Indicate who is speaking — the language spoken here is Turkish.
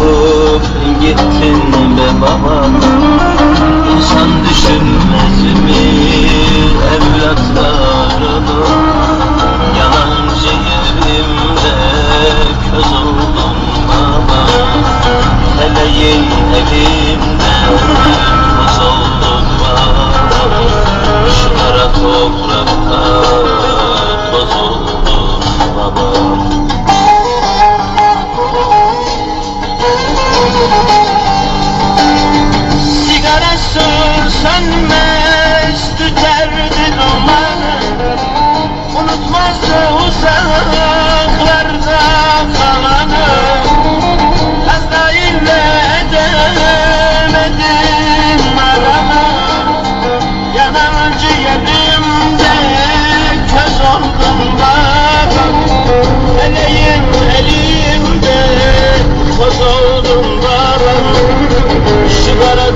Speaker 1: bırakıp gittin be babam. İnsan düşünmez mi evlatlarını? Yanan ciğerimde köz oldum baba. Eleğin elimden toz oldum baba. Şu kara toprakta toz oldum baba. Sigarası sönmez tüterdi dumanı, unutmazdı uzaklarda kalanı. Azrail'le edemedim aramı, yanan ciğerimde köz oldum baba. Eleğim elimde toz oldum baba. Şu kara